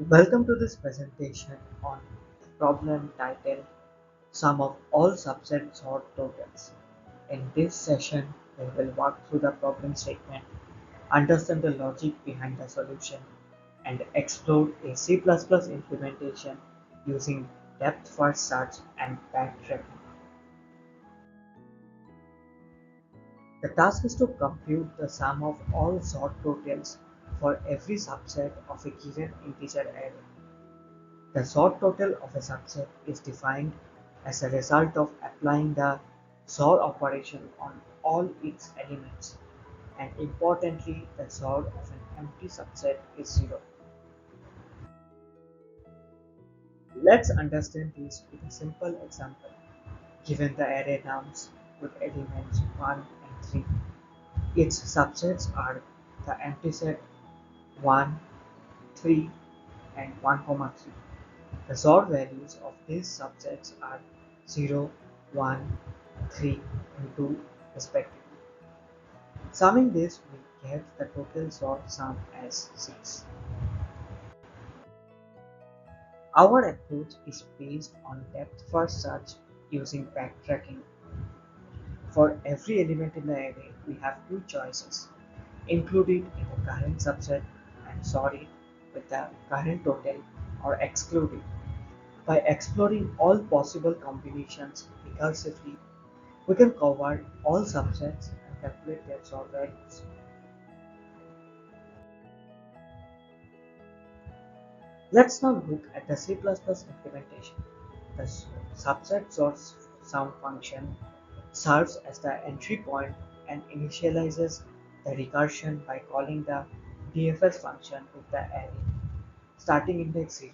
Welcome to this presentation on the problem titled Sum of all subset sort totals. In this session, we will walk through the problem statement, understand the logic behind the solution, and explore a C++ implementation using depth first search and backtracking. The task is to compute the sum of all sort totals for every subset of a given integer array. The sort total of a subset is defined as a result of applying the XOR operation on all its elements, and importantly, the XOR of an empty subset is 0. Let's understand this with a simple example. Given the array nums with elements 1 and 3, its subsets are the empty set 1, 3, and 1, 3. The XOR values of these subsets are 0, 1, 3, and 2 respectively. Summing this, we get the total XOR sum as 6. Our approach is based on depth first search using backtracking. For every element in the array, we have two choices: include it in the current subset and sort it with the current total, or exclude it. By exploring all possible combinations recursively, we can cover all subsets and calculate their XOR values. Let's now look at the C++ implementation. The subset source sum function serves as the entry point and initializes the recursion by calling the DFS function with the array starting index 0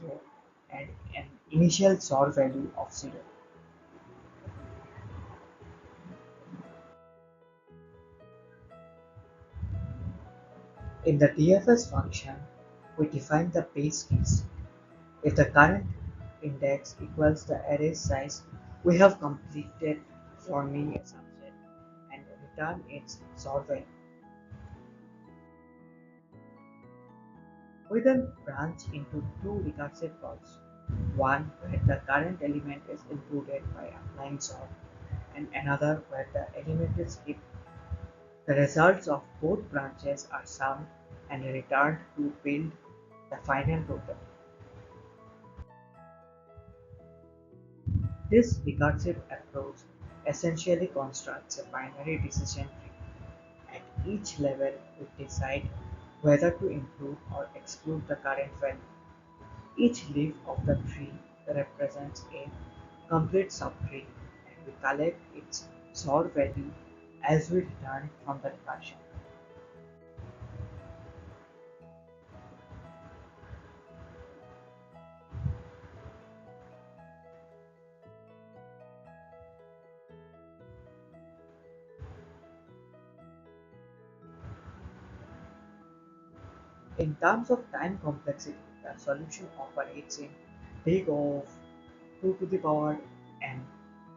and an initial XOR value of 0. In the DFS function, we define the base case. If the current index equals the array size, we have completed forming a subset and return its XOR value. We then branch into two recursive calls, one where the current element is included by applying XOR, and another where the element is skipped. The results of both branches are summed and returned to build the final total. This recursive approach essentially constructs a binary decision tree. At each level, we decide whether to include or exclude the current value. Each leaf of the tree represents a complete subtree, and we collect its XOR value as we return from the recursion. In terms of time complexity, the solution operates in big of 2 to the power n,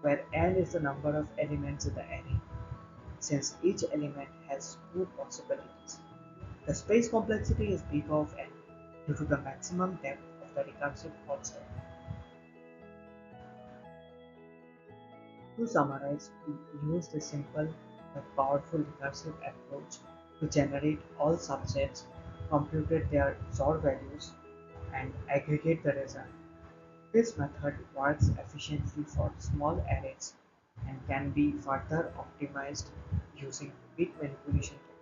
where n is the number of elements in the array, since each element has two possibilities. The space complexity is big of n due to the maximum depth of the recursive call stack. To summarize, we use the simple but powerful recursive approach to generate all subsets, computed their XOR values, and aggregate the result. This method works efficiently for small arrays and can be further optimized using bit manipulation techniques.